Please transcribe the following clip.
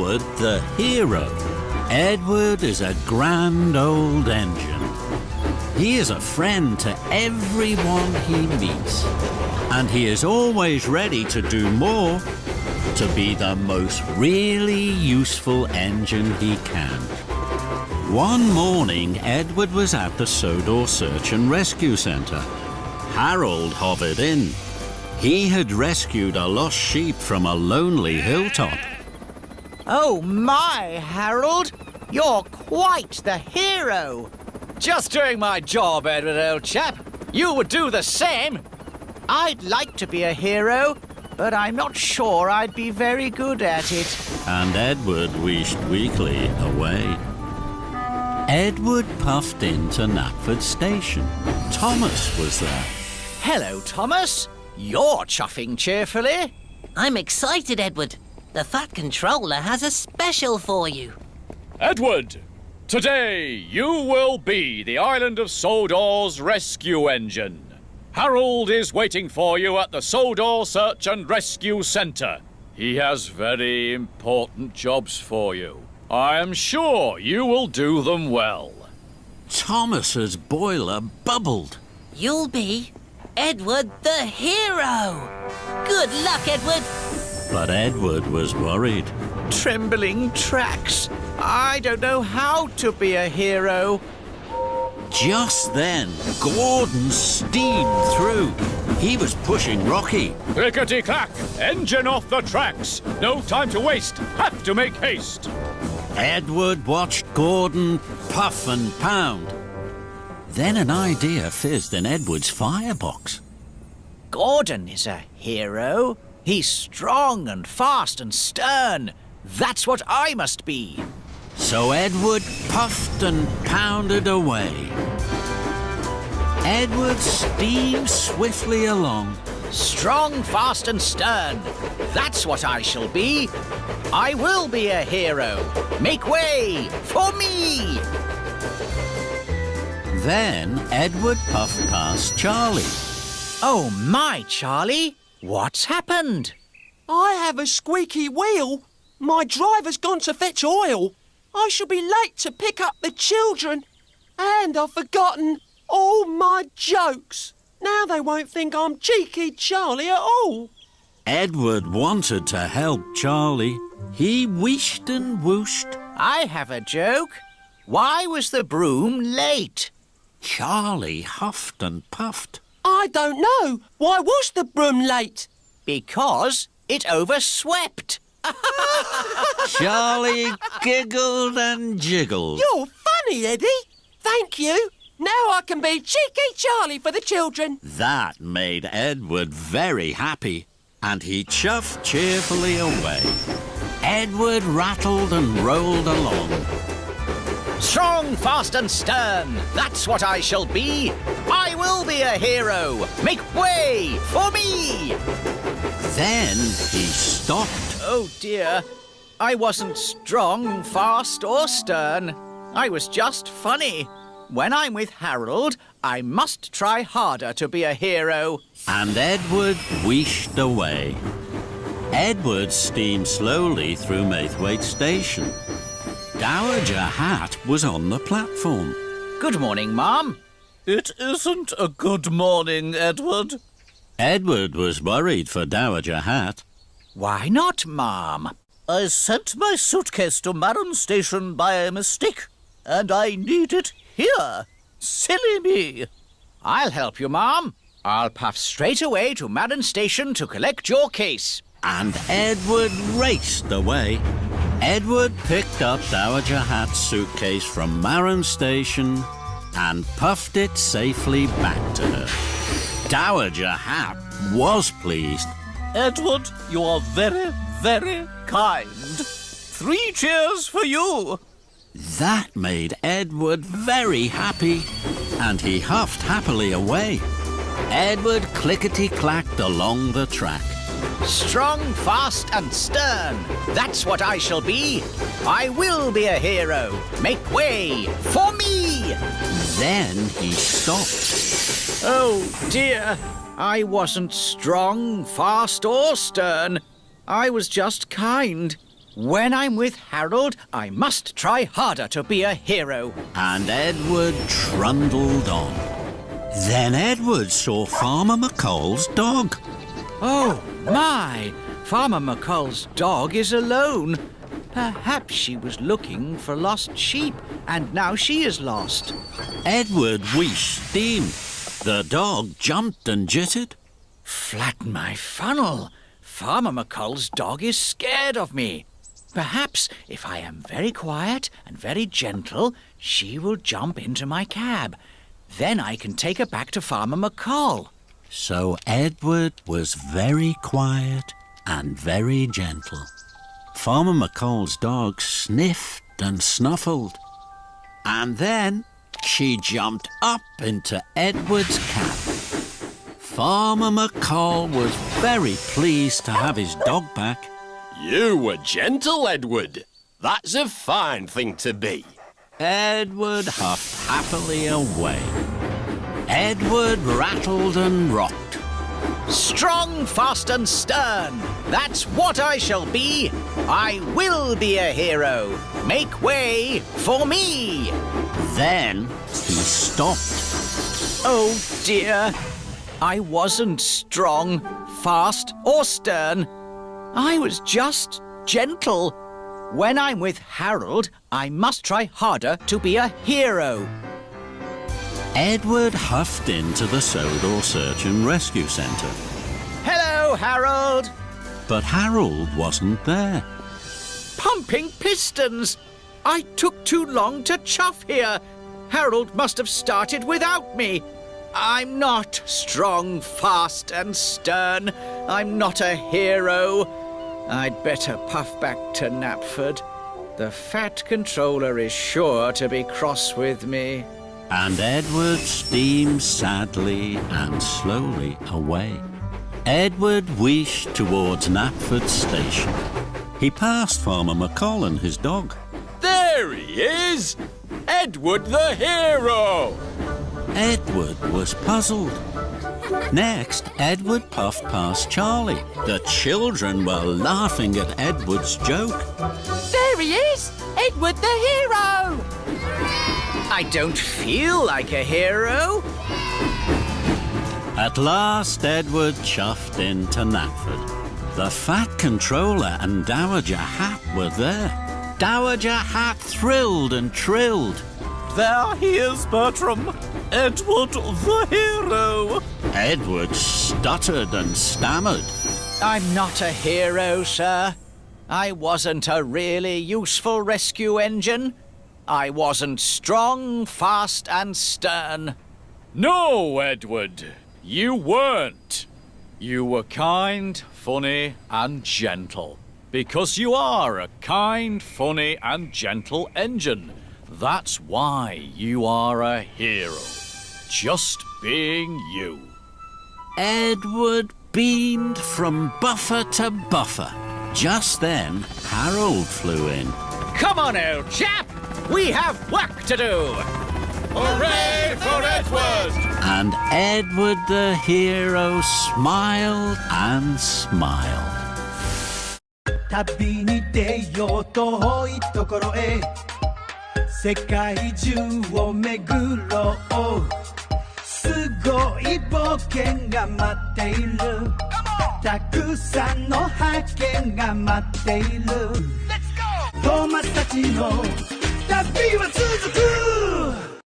Edward the hero. Edward is a grand old engine. He is a friend to everyone he meets, and he is always ready to do more to be the most really useful engine he can. One morning, Edward was at the Sodor Search and Rescue Centre. Harold hovered in. He had rescued a lost sheep from a lonely hilltop. Oh my, Harold! You're quite the hero! Just doing my job, Edward, old chap. You would do the same. I'd like to be a hero, but I'm not sure I'd be very good at it. And Edward wished weakly away. Edward puffed into Knapford Station. Thomas was there. Hello, Thomas. You're chuffing cheerfully. I'm excited, Edward. The Fat Controller has a special for you. Edward, today you will be the island of Sodor's rescue engine. Harold is waiting for you at the Sodor Search and Rescue Centre. He has very important jobs for you. I am sure you will do them well. Thomas's boiler bubbled. You'll be Edward the hero. Good luck, Edward. But Edward was worried. Trembling tracks. I don't know how to be a hero. Just then, Gordon steamed through. He was pushing Rocky. Clickety-clack! Engine off the tracks! No time to waste! Have to make haste! Edward watched Gordon puff and pound. Then an idea fizzed in Edward's firebox. Gordon is a hero. He's strong and fast and stern. That's what I must be. So Edward puffed and pounded away. Edward steamed swiftly along. Strong, fast and stern. That's what I shall be. I will be a hero. Make way for me. Then Edward puffed past Charlie. Oh my, Charlie. What's happened? I have a squeaky wheel. My driver's gone to fetch oil. I shall be late to pick up the children. And I've forgotten all my jokes. Now they won't think I'm cheeky Charlie at all. Edward wanted to help Charlie. He wished and whooshed. I have a joke. Why was the broom late? Charlie huffed and puffed. I don't know. Why was the broom late? Because it overswept. Charlie giggled and jiggled. You're funny, Eddie. Thank you. Now I can be cheeky Charlie for the children. That made Edward very happy, and he chuffed cheerfully away. Edward rattled and rolled along. Strong, fast and stern. That's what I shall be. I will be a hero. Make way for me. Then he stopped. Oh dear. I wasn't strong, fast or stern. I was just funny. When I'm with Harold, I must try harder to be a hero. And Edward wheeshed away. Edward steamed slowly through Maithwaite Station. Dowager Hat was on the platform. Good morning, Ma'am. It isn't a good morning, Edward. Edward was worried for Dowager Hat. Why not, Ma'am? I sent my suitcase to Maron Station by mistake, and I need it here. Silly me. I'll help you, Ma'am. I'll puff straight away to Maron Station to collect your case. And Edward raced away. Edward picked up Dowager Hat's suitcase from Maron Station and puffed it safely back to her. Dowager Hat was pleased. Edward, you are very, very kind. 3 cheers for you. That made Edward very happy, and he huffed happily away. Edward clickety-clacked along the track. Strong, fast and stern. That's what I shall be. I will be a hero. Make way for me. Then he stopped. Oh dear. I wasn't strong, fast or stern. I was just kind. When I'm with Harold, I must try harder to be a hero. And Edward trundled on. Then Edward saw Farmer McColl's dog. Oh, my! Farmer McColl's dog is alone. Perhaps she was looking for lost sheep, and now she is lost. Edward wished steamed. The dog jumped and jittered. Flatten my funnel. Farmer McColl's dog is scared of me. Perhaps if I am very quiet and very gentle, she will jump into my cab. Then I can take her back to Farmer McColl. So Edward was very quiet and very gentle. Farmer McColl's dog sniffed and snuffled. And then she jumped up into Edward's cab. Farmer McColl was very pleased to have his dog back. You were gentle, Edward. That's a fine thing to be. Edward huffed happily away. Edward rattled and rocked. Strong, fast and stern. That's what I shall be. I will be a hero. Make way for me. Then he stopped. Oh dear. I wasn't strong, fast or stern. I was just gentle. When I'm with Harold, I must try harder to be a hero. Edward huffed into the Sodor Search and Rescue Centre. Hello, Harold. But Harold wasn't there. Pumping pistons. I took too long to chuff here. Harold must have started without me. I'm not strong, fast and stern. I'm not a hero. I'd better puff back to Knapford. The Fat Controller is sure to be cross with me. And Edward steamed sadly and slowly away. Edward wished towards Knapford Station. He passed Farmer McColl and his dog. There he is! Edward the hero! Edward was puzzled. Next, Edward puffed past Charlie. The children were laughing at Edward's joke. There he is! Edward the hero! I don't feel like a hero. At last, Edward chuffed into Knapford. The Fat Controller and Dowager Hat were there. Dowager Hat thrilled and trilled. There he is, Bertram. Edward the hero. Edward stuttered and stammered. I'm not a hero, sir. I wasn't a really useful rescue engine. I wasn't strong, fast and stern. No, Edward, you weren't. You were kind, funny, and gentle. Because you are a kind, funny, and gentle engine. That's why you are a hero. Just being you. Edward beamed from buffer to buffer. Just then, Harold flew in. Come on, old chap. We have work to do. Hooray for Edward! And Edward the hero smiled and smiled. 旅に出よう遠いところへ世界中を巡ろうすごい冒険が待っているたくさんの発見が待っているトーマスたちの旅は続く